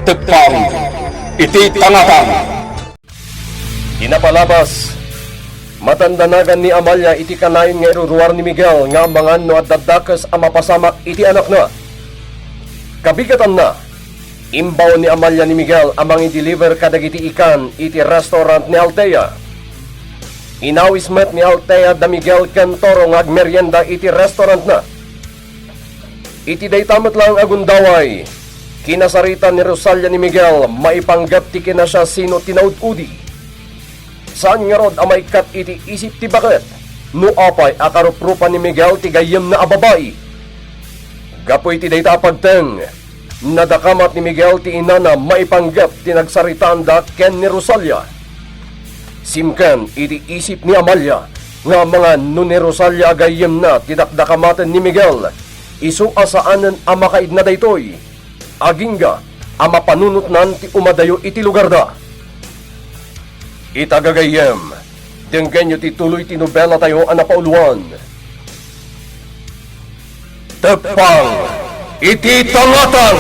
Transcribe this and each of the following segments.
Tagpang, iti tangatan. Inapalabas, matandanagan ni Amalia iti kanayon nga iruruar ni Miguel nga ambangan no at dadakas ang mapasamak iti anak na. Kabigatan na, imbaw ni Amalia ni Miguel amang i-deliver kadagiti ikan iti restaurant ni Altea. Inawis met ni Altea da Miguel Cantoro nga agmeryenda iti restaurant na. Iti daytamet lang agundaway, kinasaritan ni Rosalia ni Miguel maipanggap ti kinasya sino tinaud-udi. Saan nga rod amay kat iti isip ti bakit? No apay akaruprupan ni Miguel ti gayem na ababay. Gapoy ti dayta pagteng, nadakamat ni Miguel ti inana maipanggap ti nagsaritaan da ken ni Rosalia. Simken iti isip ni Amalia nga mga no ni Rosalia gayem na ti dakdakamaten ni Miguel. Isu asaanen ang makaid na daytoy. Agingga ang mapanunot nan ti umadayo iti lugar da. Itagagayem, denggenyo ti tuloy ti nobela tayo ang napauluan. Tepang, iti tangatan!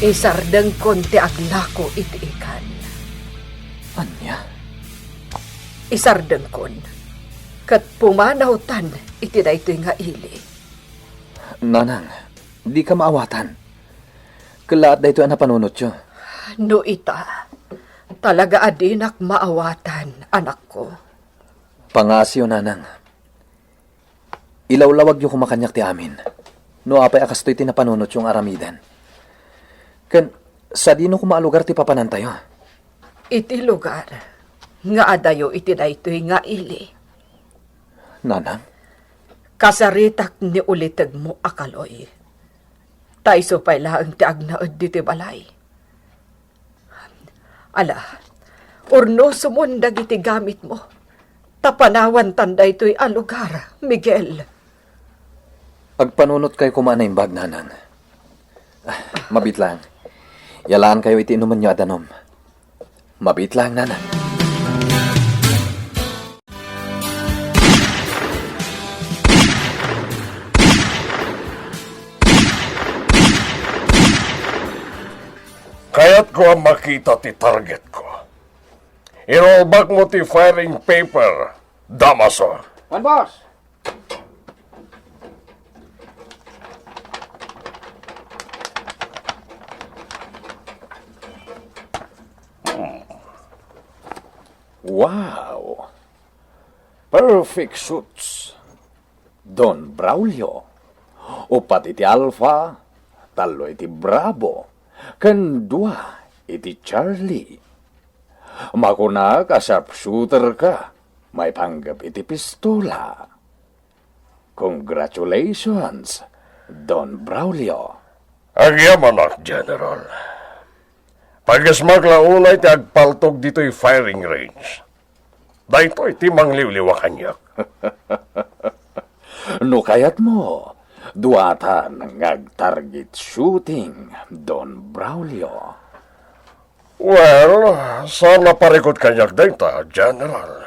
Isardeng konti aglako iti ikan. Anya? Isardeng kon. Kat pumanawtan iti daytoy nga ili. Nanang, di ka maawatan. Kalaat da ito ang napanunot siya. No ita, talaga adinak maawatan, anak ko. Pangasyo, nanang. Ilawlawag yung kumakanyak ti amin. No apay akastoy ti napanunot yung aramidan. Kan, sa dino kumaalugar ti papanan tayo. Iti lugar, nga adayo iti daytoy nga ili. Nanang? Kasaritak ni ulitag mo akaloy. Taiso pa'y laang ti agnaod diti balay. Ala, urno sumundag iti gamit mo. Tapanawan tanda ito'y alugar, Miguel. Agpanunot kayo kumanay bag, nanang. Mabit lang. Yalaan kayo iti inuman nyo adanom. Mabit lang, nanang. Kaya't ko ang makita ti target ko. Irollback mo ti firing paper, Damaso. Juan Boss! Wow! Perfect suits. Don Braulio. Upat iti Alpha, talo iti Bravo. Kan dua iti Charlie. Makuna ka sharpshooter ka, may panggap iti pistola. Congratulations, Don Braulio. Agyamanak, General. Pagasmag launay ti agpaltog dito'y firing range. Dahito iti mangliwliwa kanyak. No kayat mo, duatan ngag-target shooting, Don Braulio. Well, sana parikot kanyak dayta, General.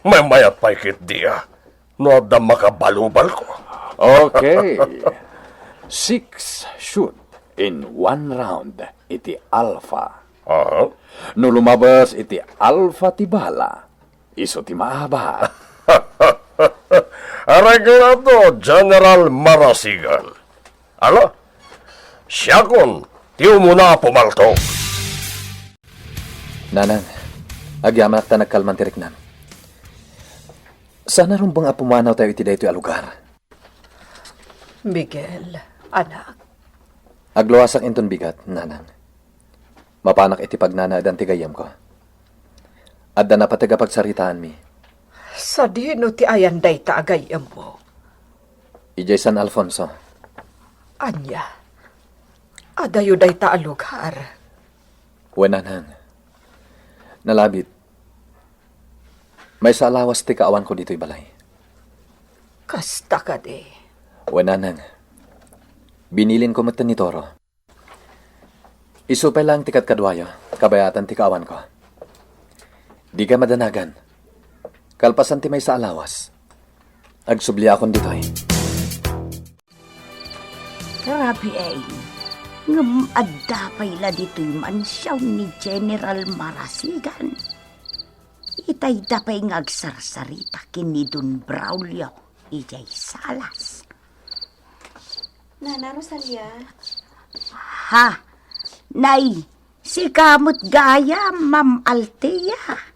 May mayat paikit diya. No da makabalubal ko. Okay. 6 shoot in 1 round iti Alpha. No lumabas iti Alpha ti bala, iso ti maaba. Arreglado, General Marasigan. Ala, siya kon, ti umuna pumaltog. Nanang, agyaman ta nagkalman tiriknan. Sana rin bang apumanaw tayo iti daytoy alugar? Miguel, anak. Agluwas ang inton bigat, nanang. Mapanak iti pagnanaad ang tigayam ko. Adda na patagapagsaritaan mi. Sa dino ti ayan dayta agayam mo. Ijay San Alfonso. Anya, adayo dayta alugar. Wenanang. Nalabit. May salawas ti kaawan ko dito'y balay. Kasta ka de. Wenanang. Binilin ko matan ni Toro. Isupay lang tikat kadwayo, kabayatan ti kaawan ko. Di ka madanagan. Kalpasan ti may sa alawas. Agsubli akon dito'y. Therapy A. ngem adda payla dito'y mansyaw ni General Marasigan. Itay dapay ngagsarsarita kini Don Braulio ijay salas. Nana Rosalia, Ha, nay, si kamot gaya, Ma'am Altea.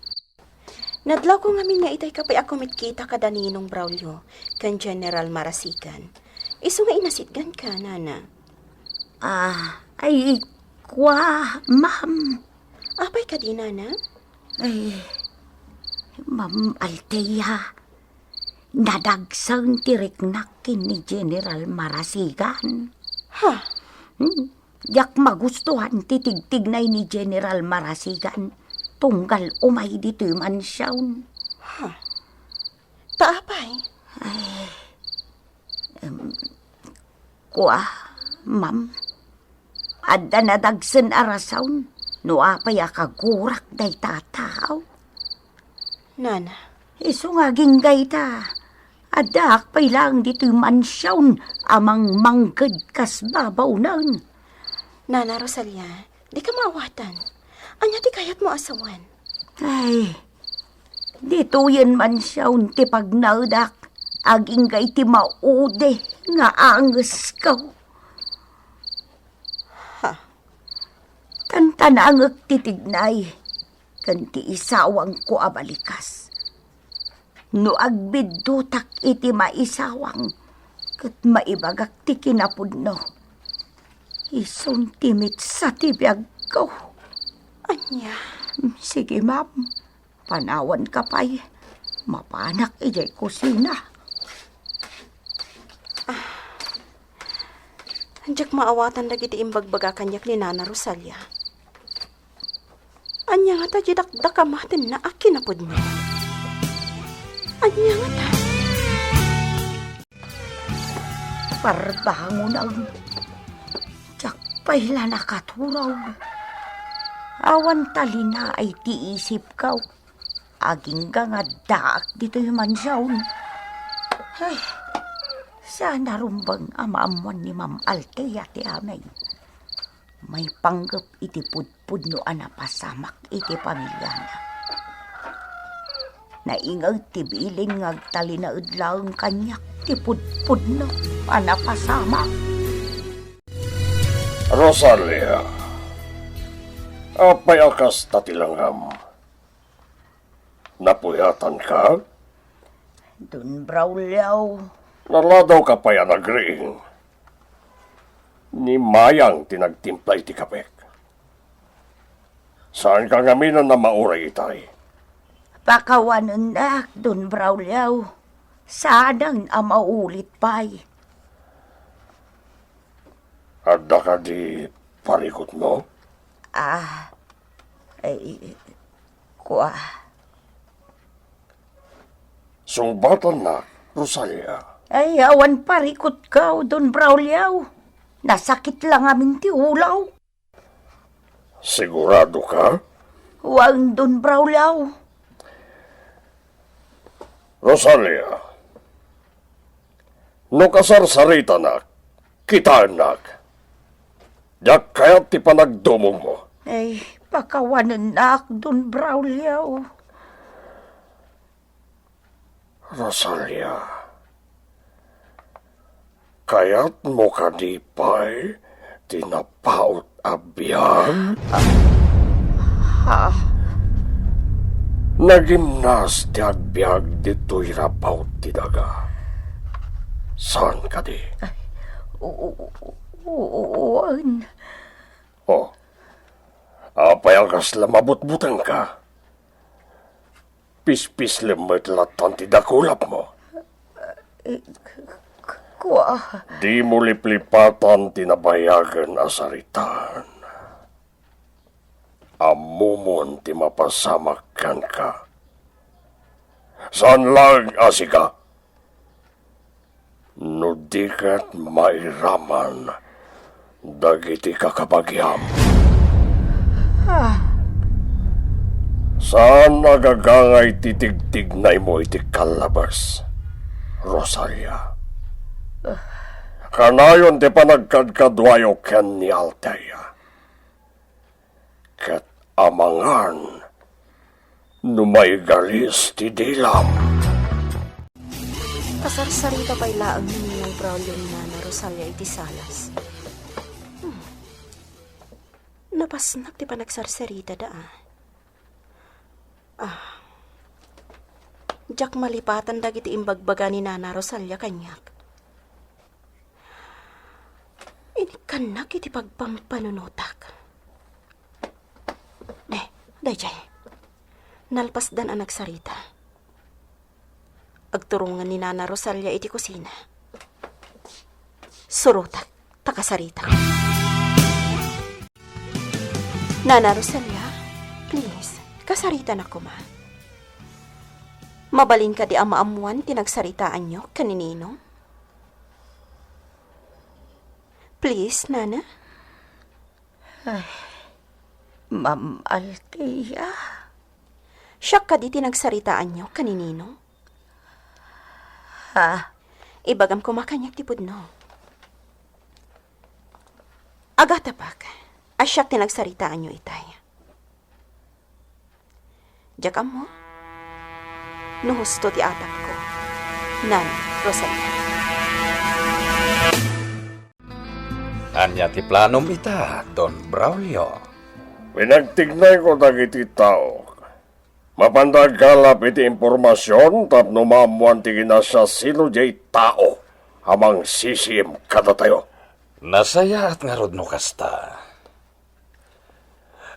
nadlaw ko ngamin nga itay kapay ako mitkita kada ninong Braulio kan General Marasigan. Isu nga inasitgan ka, Nana. Ay, kwa, Ma'am. Apay ka di, Nana? Ay, Ma'am Altea, nadagsang tiriknak ni General Marasigan. Ha? Yak magustuhan titigtignay ni General Marasigan. Tunggal umay dito'y mansyawn. Taapay? Kwa, Ma'am. Adda nadagsan arasawn. No apay akagurak day tataaw. Nana, Iso nga ginggay ta. Adak pay lang dito'y mansyawn amang manggad kas babaw nan. Nana Rosalia, di ka maawatan. Anya ti kayat mo asawan. Ay, dito yan mansyawn ti pagnaudak. Aging gay ti maude nga angas kaw. Ha? Tantanangag titignay. Kanti isawang ko abalikas. No agbiddutak iti maisawang. Kat maibagak ti kinapudno. Isong timit sa tibiyag ko. Anya? Sige, Ma'am. Panawan ka pa'y. Mapanak ijay kusina. Anjak maawatan dagiti imbagbaga kanyak ni Nana Rosalia. Anya nga ta jidak kamatin na akinapod mo. Anya nga ta. Parbangon ang tiyakpay la nakaturaw. Awan talina ay tiisip kaw. Aging nga daak dito yung mansyawn. Ay, sana rumbang amaamuan ni Ma'am Altea ti amay. May panggap iti pudpud no anapasamak iti pamilya na. Naingag ti biling ngagtalinaud lang kanyak ti pudpud no anapasamak. Rosalia, apay akas tatilangham. Napuyatan ka? Don Braulio, Naladaw ka pa yan agring. Ni Mayang tinagtimplay ti kapek. Saan ka ngaminan na mauray itay? pakawanan na Don Braulio. Sanang amaulit pa'y. Adda ka di parikot mo? Kwa. Sungbatan na, Rosalia. Ay, awan parikot ka, Don Braulio. Nasakit lang amin ti ulaw. Sigurado ka? Huwag Don Braulio. Rosalia, no kasarsarita na, kita anak. Yak kaya ti panagdumong mo. Ay, pakawanan na Don Braulio. Rosalia, kaya't mo kadipay tinapaut abyan? Nagimnas ti agbyag dito'y rapaut ti daga. Saan ka di? Uwan. Oh, apay ang kasla mabutbutang ka. Pispis limit latan ti dakulap mo. Kwa. Di mo liplipatan tinabayagan asaritan. Amumon ti mapasamakan ka. Saan lang asika? No di kat mairaman dagiti kakabagyam. Saan nagagangay titigtignay mo iti kalabas, Rosalia? Kanayon ti panagkadkadwayo ken ni Althea. Ket amangan numay galis ti dilam. Kasarsarita pa'y laang ni ng Braulio ni Nana Rosalia iti salas. Napasnak ti panagsarsarita da Diyak malipatan dagiti imbagbaga ni Nana Rosalia kanyak. Inikanak iti pagpampanunutak. Dayjay. Nalpasdan ang nagsarita. Agturungan ni Nana Rosalia iti kusina. Surutak, takasarita. Nana Rosalia, please, kasarita na ko ma. Mabalin ka di ama-amuan tinagsaritaan nyo kaninino? Please, Nana? Ma'am Althea. Siya ka di tinagsaritaan nyo kaninino? Ha? Ibagam ko makanyak tipod no. Agatapak, asyak tinagsaritaan nyo itay. Jakam mo? Nuhusto ti atap ko. Nana Rosalia. Anya ti planom ita, Don Braulio. Pinagtignay ko dagiti tao. Mapandagkalap iti impormasyon tapno maamuan ti ginasya sino jay tao amang sisim kada tayo. Nasaya at nga rod no kasta.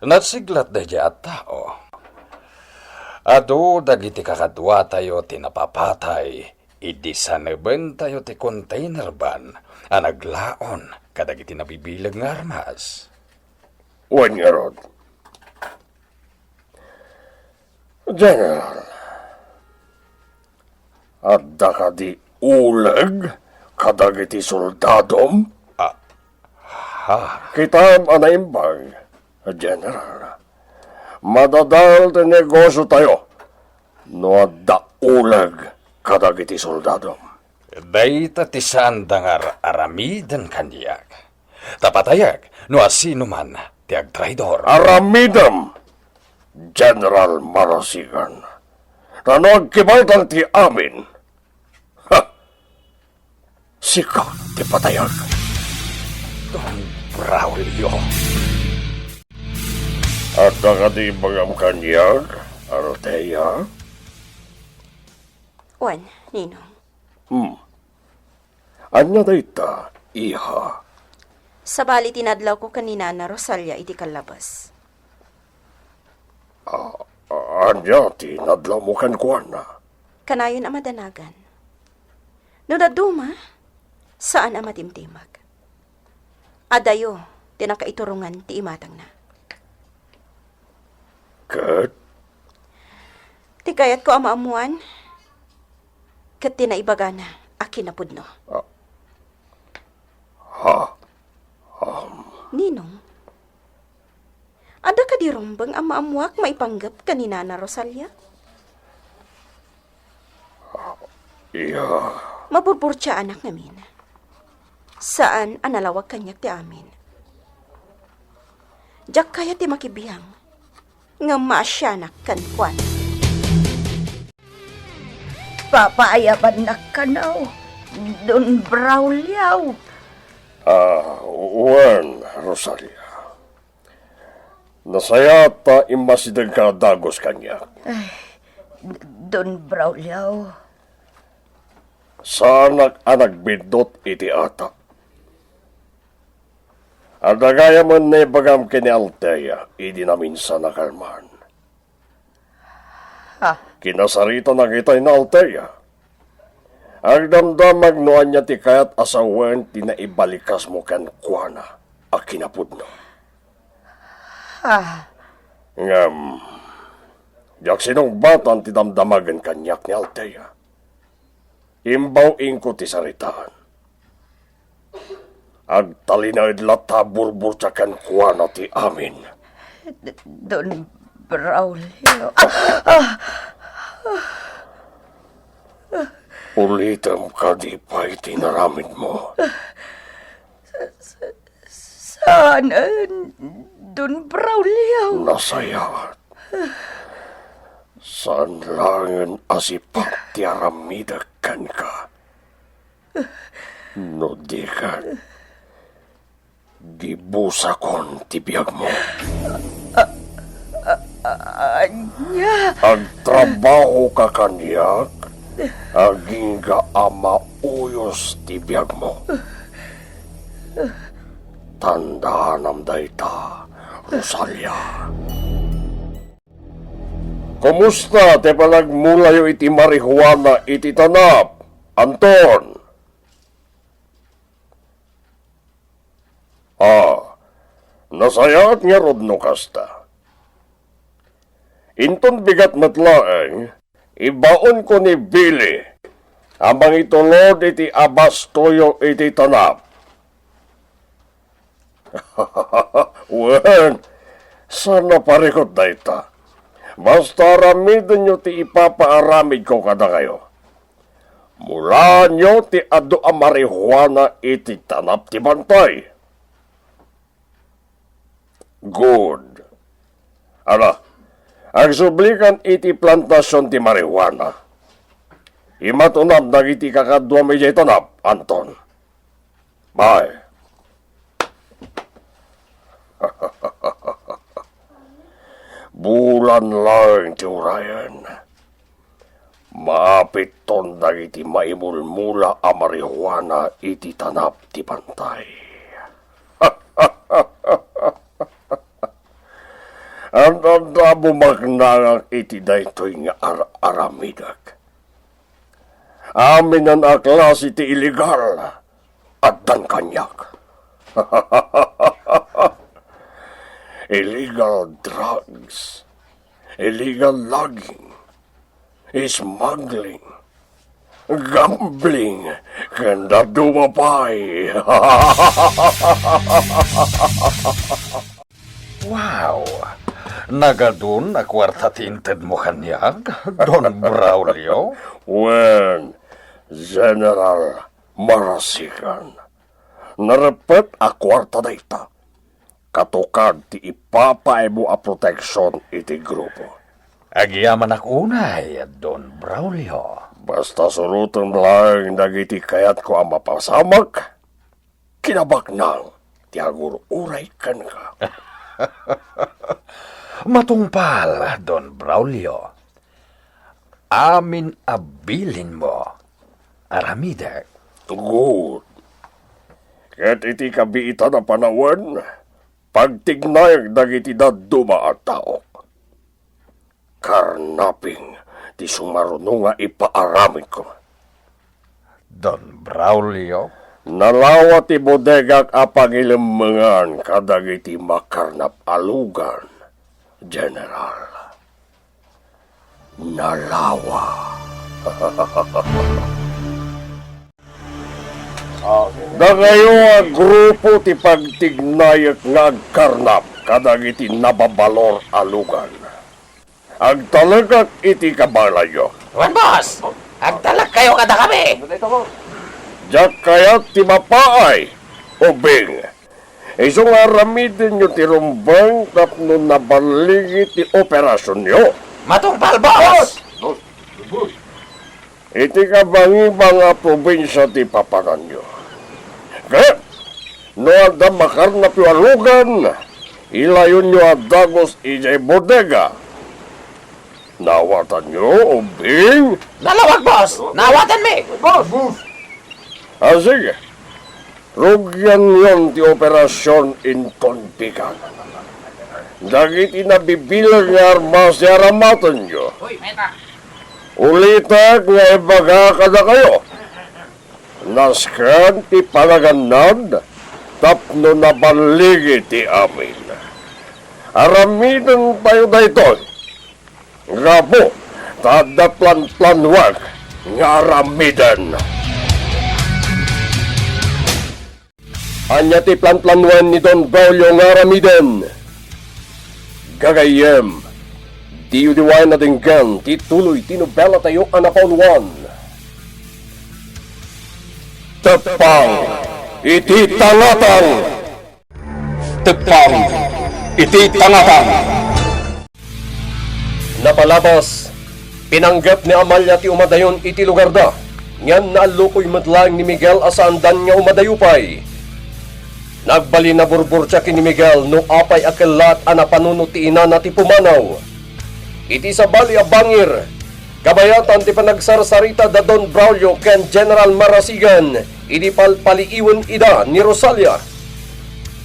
Natsiglat da at tao. Ado dagiti kakadwa tayo tinapapatay, idi sa neben tayo ti container ban, anaglaon kadagiti nabibilag nga armas. Wen nga rod. General, adda ka di uleg kadagiti soldadom? Kitam anaimbag, General. Madadal ti negosyo tayo no adda uleg kadagiti soldadom. Dayta ti sandangar aramidan kanyak. Tapatayag, no asino man ti agtraidor. Aramidam, General Marasigan. Tanog kibaltang ti amin. Ha! Sikaw ti patayag. Don Braulio. At nakati bagam kanyag, Althea? Juan, Ninong. Anya dayta, iha? Sa bali tinadlaw ko kanina na Rosalia iti kalabas. Anya ti nadlaw mo kan kuana? Kanayon ang madanagan. No daduma, saan ang matimtimag? Adayo, tinakaiturungan ti imatang na. Kat? Ti kayat ko ang maamuan, kat tinaibaga na, akin na pudno. Ninong, ada ka di rumbang ang maamuak maipanggap kanina na Rosalia? Iya. Maburburtya anak namin. Saan analawag kanyak ti amin? Jak kaya ti makibiyang, nga maasyanak kan Juan. Papaayaban na ka na, Don Braulio. Juan, Rosalia. Nasaya ta imasidag ka dagos kanya. Don Braulio. Sa anak bidot iti ata. Adagaya man na ibagam kini Althea, idi namin sa nakalman. Kinasarita na kita na Althea. Agdamdamag noan niya ti kayat asawan tinaibalikas mo kan kuana, a kinapudno. Ngam, yak sinong batan ti damdamagan kanyak ni Althea. Imbaw ingko ti saritaan. Agtalinaid lata burbur kan kuana ti amin. Don Braulio. Ulitam ka di pa itinaramid mo. Saan, Don Braulio? Nasayat. Saan langan asipak ti aramidakan ka? No di ka. Gibusakon ti biyag mo. Anya, Ang trabaho ka kanyak, aging ka ama uyos ti biyag mo. Tandaan am dayta, Rosalia. Kumusta te palagmulayo iti marihuana iti tanap, Anton? Nasayat nga rodno kasta. Inton bigat matlaeng, ibaon ko ni Billy, amang itulod iti abastoyo iti tanap. Wen, sana parikot na ita. Basta aramidin nyo ti ipapaaramid ko kada kayo. Mula nyo ti ado a marihuana iti tanap ti bantay. Good. Ala, ang sublikan iti plantasyon ti marihuana. Imatunab dagiti kakadwa medya tanap, Anton. Bye. Bulan lang ti Urayan. Maapit ton dagiti maimulmula a marihuana iti tanap ti pantay. Ang tanda bumagnangak iti daytoy nga aramidak. Amin ang aklas iti iligal at dan kanyak. Illegal drugs, illegal logging, smuggling, gambling, kanda dumapay. Wow! Nagadun na kwarta tinted mo kanyag, Don Braulio? When General Marasigan narapet a kwarta dayta, katukad ti ipapaemo a proteksyon iti grupo. Agyaman akunay, Don Braulio. Basta sulutan lang dagiti kayat ko ang mapasamak, kinabak nang ti agur-uray kan ka. Matungpal, Don Braulio. Amin abilin mo, aramida. Good. Ket iti kabiita na panawan, pagtignayag dagiti daduma at tao. Karnaping ti sumaruno nga ipaaramid ko. Don Braulio? Nalawa ti bodegak apangilemengan kadagiti makarnap alugan, General. Nalawa. Dagayo ang grupo ti pagtignayak nga agkarnap kadagiti nababalor alugan. Agtalagak iti kabalayo. Juan Boss! Agtalak kayo kada kami! Diyak kayat ti mapaay, ubing. Iso nga ramidin nyo ti rumbang tapno nabaligi ti operasyon nyo. Matungpal, Boss! Iti kabangi nga probinsya ti papanan nyo. Kaya, no ada makarnap yung alugan, ilayon nyo adagos ijay bodega. Nawatan nyo, ubing. Nalawag, Boss! Nawatan mi! Sige. Rugyan yon ti operasyon inton pikan. Dagiti nabibilang nga armas ya ramatan nyo. Ulitak nga ibaga kada kayo. Naskan ti palaganad, tapno nabaligi ti amin. Aramidan tayo daytoy. Gabo, tada plan-planwag nga aramidan. Anya ti plan-planwan ni Don Braulio nga aramidan. Gagayem, di udiwain natin gan, ti tuloy tinobela tayo anapon 1. Tepang, iti tangatan. Tepang, iti tangatan. Napalabas, pinanggap ni Amalia ti umadayon iti lugar da. Ngan naalukoy madlang ni Miguel asaandan nga umadayupay. Nagbali na burburtya ni Miguel no apay akelat ana panuno ti ina na ti pumanaw. Iti sabali a bangir, kabayatan ti panagsarsarita da Don Braulio ken General Marasigan, iti palpaliiwen ida ni Rosalia.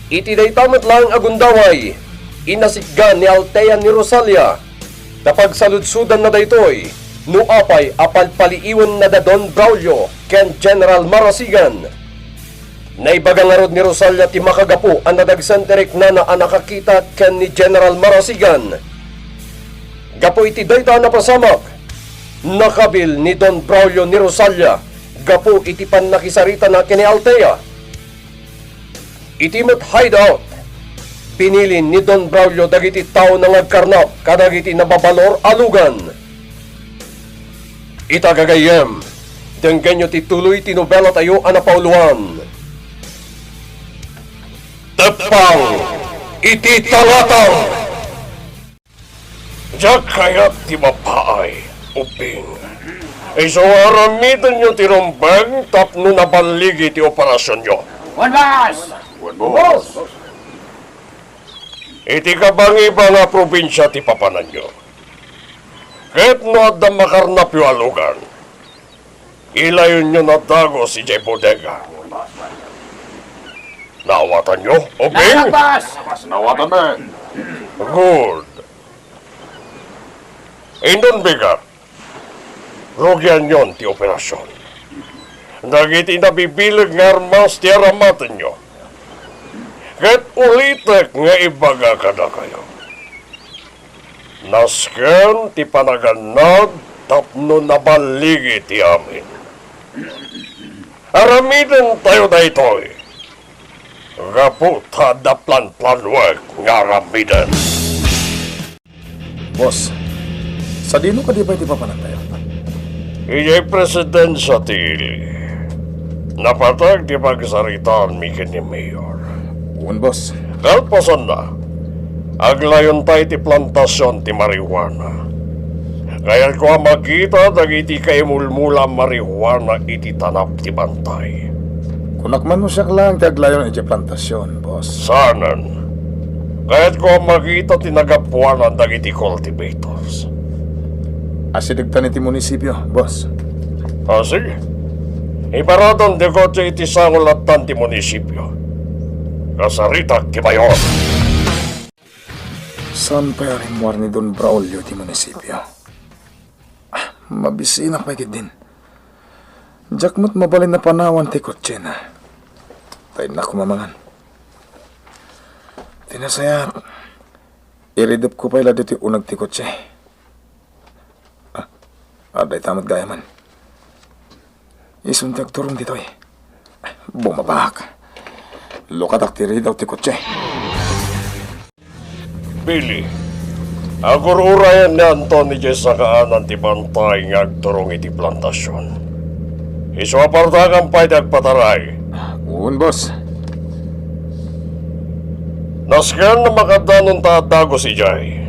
Iti daytamet lang agundaway, inasiggan ni Altea ni Rosalia. Kapag saludsudan na daytoy, no apay apalpaliiwen na da Don Braulio ken General Marasigan. Naibagangarod ni Rosalia ti makagapo ang nadagsanterek na nakakita ken ni General Marasigan. Gapo iti dayta na pasamak, nakabil ni Don Braulio ni Rosalia, gapo iti panakisarita na ken ni Altea. Iti met hideout, pinilin ni Don Braulio dagiti tao na ngagkarnap kadagiti nababalor alugan. Itagagayem, denggenyo ti tuloy ti nobela tayo anapauluan. Tepang, iti talatang. Diyak kaya ti mapaay, uping. Iso aramitan nyo ti rumbang tapno nabaligi ti operasyon nyo. One boss! Boss! Iti kabangiba nga probinsya ti papanan nyo. Kahit no adda makarnap yung alugan, ilayon nyo na dago si Jay Bodega. Nawatan nyo, Obing? Boss! Nawatan na. Good. Indon bigat, rogyan yon ti operasyon. Dagiti nabibilag nga armas ti aramatan nyo. Kahit ulitek nga ibaga kada kayo. Nasken ti panaganad tapno nabaligi ti amin. Aramiden tayo daytoy. Gapu tada plan-planwag nga aramiden. Boss, sa dino ka di ba iti papanan tayo? Iya'y presidensya ti napatag ti pagsaritaan mi ni Mayor. Uwan, boss. Kalpasan na, aglayon tayo ti plantasyon ti marijuana. Kaya ko makita dagiti kay mulmula marijuana iti tanap ti bantay. Kunakman mo siya lang ti aglayon iti plantasyon, boss. Sanan, kaya't ko makita ti nagapuanan dagiti cultivators. Asidigtan iti munisipyo, boss. Sige. Ibaradon di ko iti sangulatan ti munisipyo. Kasaritak ti mayor. Saan pa yarimwar ni Don Braulio ti munisipyo? Mabisinak pa din. Jakmat mabalin na panawan ti kotse na. Tayo na kumamangan. Tinasayat. Iridap ko pa ila dito unag ti kotse. Aday tamat gayaman. Isuntiag turong dito eh. Bumabak. Lukatak tiri daw ti kotse. Billy, agururayan ni Anthony J. sa kaanan ti bantay nga agturong iti plantasyon. Isuapartakan pa'y dagpataray. Uwan, boss. Naskan na makadanon taadago si Jay.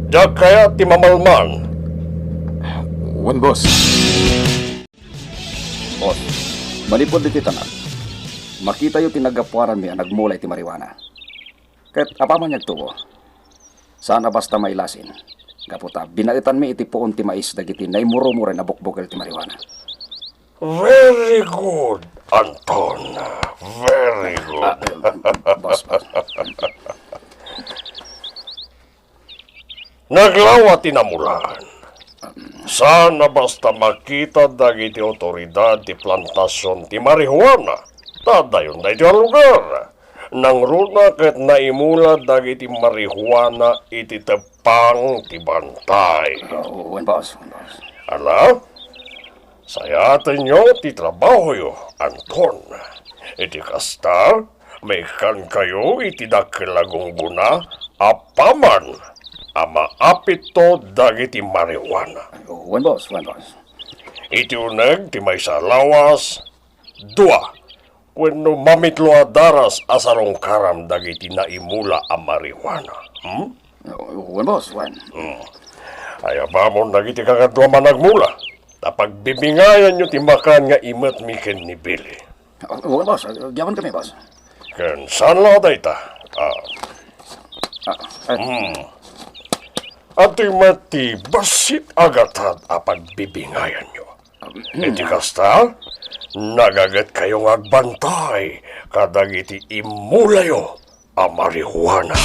Diyak kaya ti mamalman. Uwan, boss. Boss, malipod iti tanan. Makita yung tinagapuaran mi ang nagmulay ti marijuana. Kahit apaman niyagtubo. Sana basta mailasin. Kaputa, binaitan mi iti poon ti mais dagiti na imuro-muro na bukbukal ti marijuana. Very good, Anton. Very good. Boss. Naglawa tinamulan. Sana basta makita dagiti otoridad ti plantasyon ti marijuana. Tadayon na iti lugar. Nang runa ket naimula dagiti marijuana iti tepang ti bantay. Uwan, boss. Ala? Sayaten nyo ti trabaho yo, Anton. Iti kasta, may kan kayo iti dakilagong guna, apaman, ama apito dagiti marijuana. Uwan, boss. Iti uneg ti may sa lawas, Dua, wenno mamitlo a daras asarong karam dagiti naimula a marijuana. Wan, boss, wan. Ay abamon dagiti kakadwa managmula. Tapag bibingayan nyo timakan nga imat miken ni Billy. Wan, boss. Gyawan kami, boss. Ken saan lang dayta? Ati mati basit agatad apag bibingayan nyo. Iti kasta, nagagat kayong agbantay kadag iti imulayo a marijuana.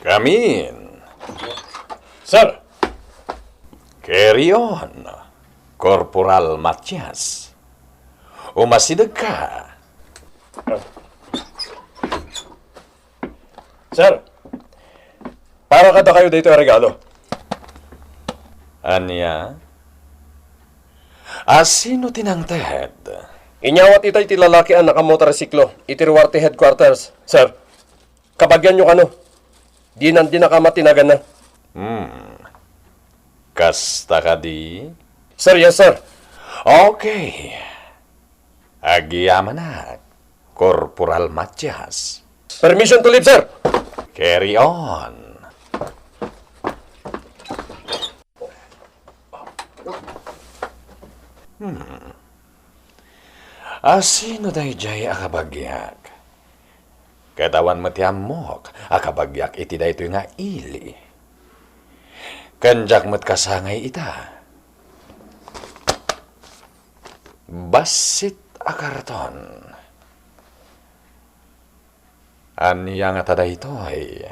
Kamin. Sir, Carry on, Corporal Matias. Umasidag ka. sir, para kada kayo dito ang regalo. Anya? Sino tinangted? Inyawat itay ti lalaki ang nakamotorsiklo, itiruwarte headquarters. Sir, kabagyan nyo kano. Di nakamatinagan na. Kasta ka di? Sir, yes sir. Okay. Agiyaman na, Corporal Matias. Permission to leave, sir. Carry on. Sino day jay akabagyak? Katawan mo tiyamok, akabagyak iti day ito nga ili. Kanjak mo't kasangay ita. Basit akarton. Anya nga tada ito ay...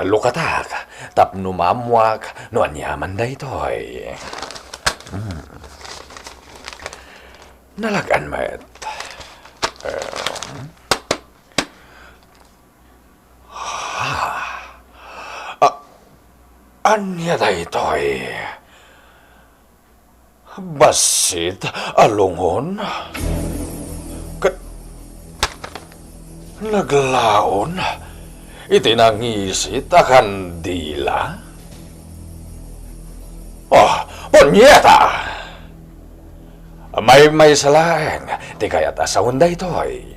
lukatak, tapno mamwak, no anyaman da ito ay... Nalagan met. Anya da ito ay... Basit alungon. Naglaon. Itinangisit akan dila. Punyeta! May salaeng, ti kayat asawon da ito ay.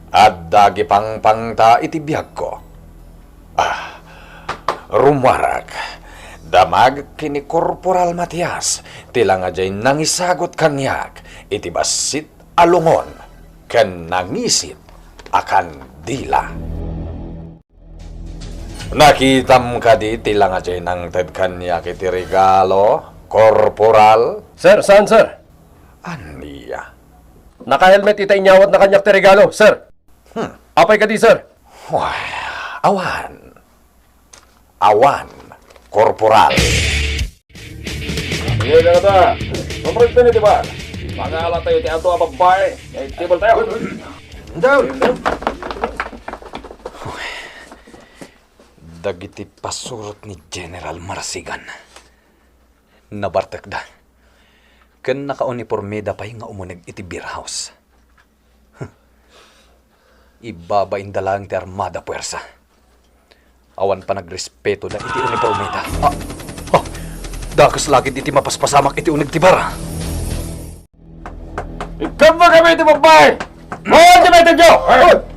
At dagi pang ta itibiyag ko. Rumarag. Damag kini Corporal Matias, tila nga jay nangisagot kanyak, iti basit alungon, ken nangisit akan dila. Nakitam ka di, tila nga jay nang ted kanyak iti regalo, Corporal? Sir, saan sir? Aniya? Naka-helmet itay inyawat na kanyak ti regalo, sir. Apay ka di, sir. Awan. Corporal. Sige na ka ta. Mamulit na di ba? Pangalan tayo ti ato ababay. Ay, table tayo. Dagiti pasurot ni General Marasigan. Nabartek da. Ken naka-uniforme da pa'y nga umunag iti beer house. Ibabain dalang ti armada puwersa. Awan pa nagrespeto na iti uniforme da. Dakas lagi iti mapaspasamak iti unag ti bara. Ikaw ba kami iti babay? Mawag di ba ito, Joe?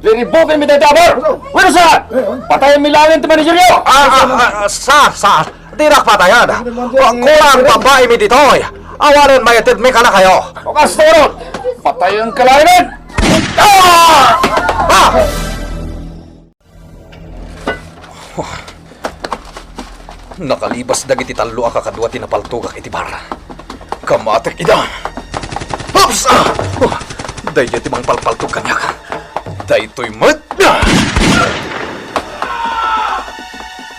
Liribukin mi tayo tabar! Wala saan? Patayin mi langin iti manageryo! Sa, dirak patayan. Kurang babae mi ditoy. Awalan mayatid mi ka na kayo. O kastorot! Patayin ka langin! Nakalibas dagiti talo a kakadwa tinapaltugak iti bara. Kamatek ida. Hops! Dayjay ti mang palpaltug kanyak. Daytoy mat.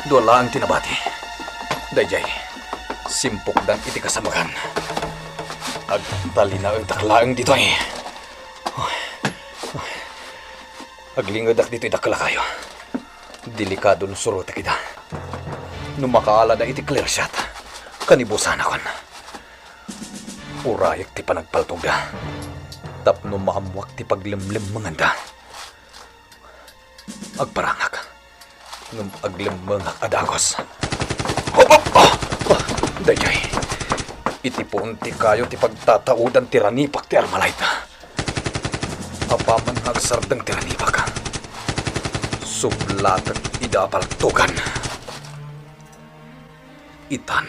Dola ang tinabati. Dayjay, simpok dan iti kasamagan. Agtali na ang taklaang ditoy. Aglingadak dito'y dakla kayo. Delikado ng surot kita. Nung makaala na iti clear shot, kanibusan akon. Urayak ti panagpaltog da. Tapno maamwak ti paglimlim manganda. Agparangak. Nung aglim mga adagos. Dayjay. iti punti kayo ti pagtataudan ti ranipak ti Armalayta. Apaman hagsardeng ti ranipak. Sublatag idapaltugan. Itan,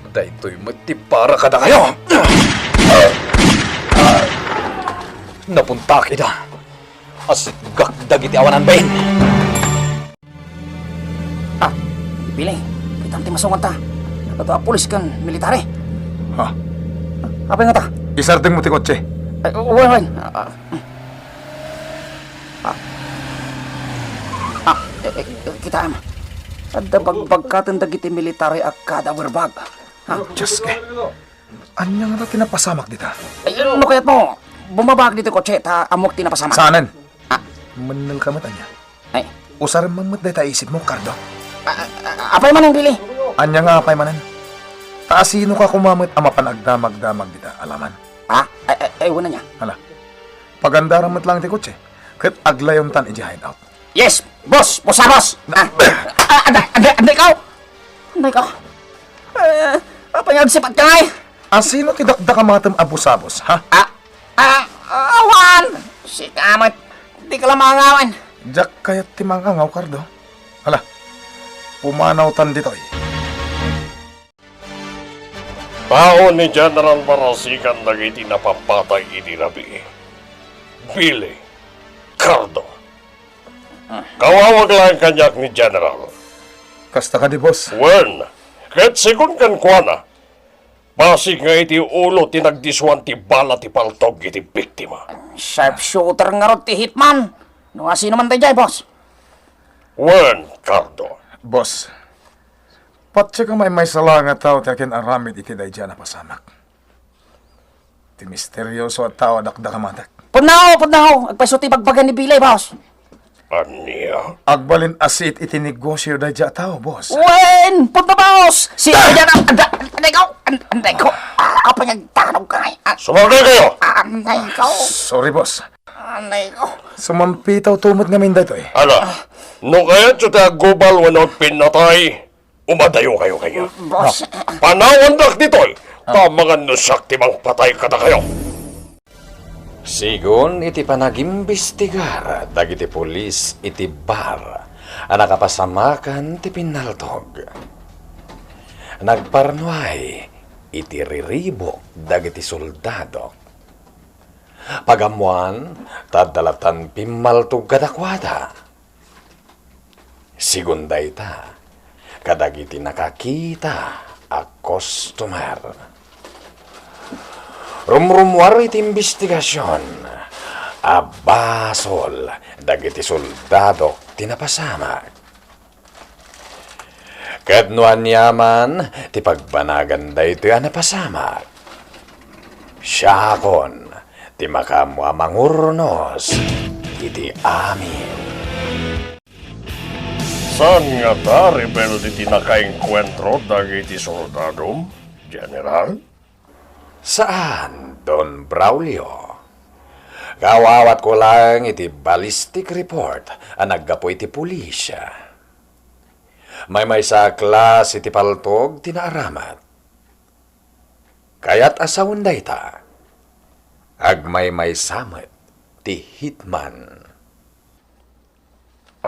daytoy mati para kada kayo. Napunta kita. Asit gagdag iti awanan bayin. Pili, kita ti masungan ta. Kato pulis kan military. Ha? Apa nga ta? Isardeng mo ti kotse. Ay, uwan. Kita am. Ada bagbagkatan dagiti military akada werbag. Ha? Diyos ke. Anyang na tinapasamak dita. Ay, ano kayat mo? Bumabag dito kotse ta amok tinapasama. Sanan? Ah. Manal ka matanya. Ay, Usar mamut day ta isip mo, Cardo. apay man ang bili? Anya nga apay manan. Taasino ka kumamit ama panagdamag-damag dita, alaman. Ha? Ay, wala niya. Hala. Pagandaran mo't lang ti kotse. Kat aglayon tan iji hideout. Yes, boss! Boss! Anday ka! Anday ka! Apa nga agsipat ka ngay? Asino ti dakda ka matam abusabos, ha? Awan! Si kamat, di ka lang mangawan. Jak kayat ti mangangaw, Cardo. Hala. Pumanaw tan dito eh. Tao ni General Marasigan dagiti napapatay iti labi. Billy, Cardo. Kawawag lang kanyak ni General. Kasta ka di, boss. Wen, ket sigun kan kuana. Pasig nga iti ulo tinagdiswan ti bala ti paltog iti biktima. Sharpshooter nga ro ti hitman. No, sino man tayo, boss? Wen, Cardo. Boss. Patsi ka may sala nga tao ti akin aramid iti day dyan na pasamak. Ti misteryoso at tao dakda ka matak. Pudnaw! Agpasuti bagbagan ni Bilay, boss. Anya? Agbalin asit iti negosyo day dyan tao, boss. Wen! Pudna, boss! Si Ayan, anday ko! Apa nga tanong ka ngay? Sumagay kayo! Anday ko! Sorry, boss. Anday ko! Sumampitaw tumot ngamin dito eh. Ala, no kaya tsuta gubal wanot pinatay, umadayo kayo kayo. Boss! Panawan dak ditoy, tamangan no sakti mang patay kada kayo. Sigon iti panagimbestigar dagiti pulis iti bar a nakapasamakan ti pinaltog. Nagparnuay iti riribok dagiti soldado. Pagamuan tadalatan pimaltog kadakwada. Sigon dayta kadagiti nakakita a customer. Rumrumwar iti investigasyon. Abasol, dagiti soldado tinapasama. Kadnuan yaman, ti pagbanagan da ito yan napasama. Siyakon, ti makamwa mangurnos, iti amin. Saan nga ta, rebel di tinakaengkwentro dagiti soldado, General? Saan, Don Braulio? Kawawat ko lang iti ballistic report ang naggapo iti pulisya. May sa klas iti paltog tinaaramat. Kaya't asawon dayta. Agmay samet ti hitman.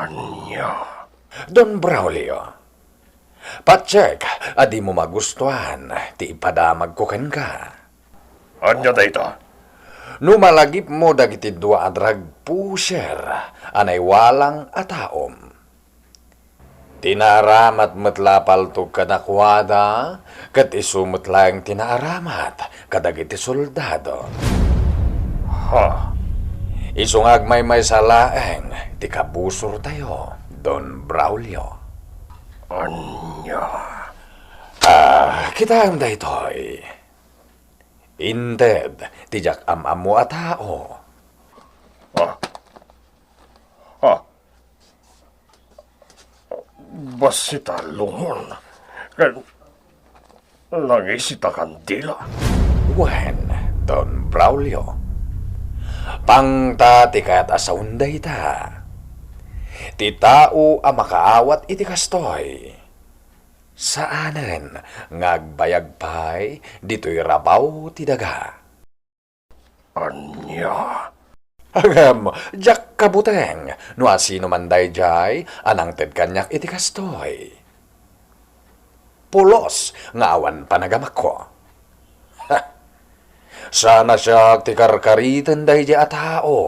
Anya? Don Braulio, pacheck, adi mo magustuhan, ti ipadamag ko ken ka. Anya dayta? Numalagip mo dagiti dua adrag pusher, anay walang ataom. Tinaramat matlapal to kadakwada, kat isumot lang tinaaramat, kadagiti soldado. Ha? Isungag may salaeng, ti kabusor tayo, Don Braulio. Anya? Kita ang daytoy. Inted, tijak am-amu a tao. Ha? Basita lungon. Kan nangisita kandila. Wen, Don Braulio. Pangta ti kayat asaunday ta. Ti tao a makaawat iti kastoy. Saanen ngagbayag pay dito'y rabaw ti daga. Anya? Agam, jak kabuteng, no asino man dayjay, anang ted kanyak iti kastoy. Pulos, nga awan panagamak ko. Ha! Sana siya ti karkaritan dayjay a tao.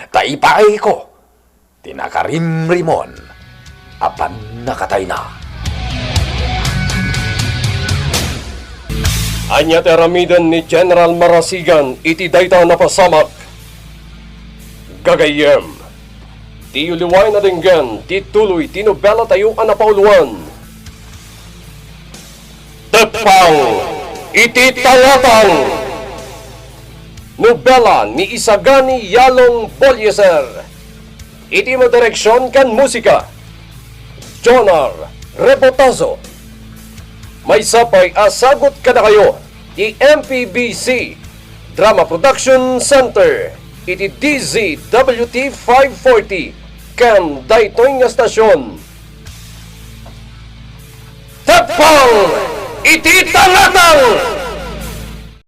Taipay ko, tinakarimrimon, apan nakatay na. Anya teramidan ni General Marasigan iti dayta na pasamak. Gagayem. Ti uliway na dinggan, ti tuloy tinobela tayo anapauluan. Tepang, iti talatang. Nobela ni Isagani Yalong Bolyeser. Iti direksyon kan musika. Jonar Rebotazo. May sapay asagot kada kayo di MPBC Drama Production Center iti DZWT 540 kan daytoy nga stasyon. Tapang iti talatang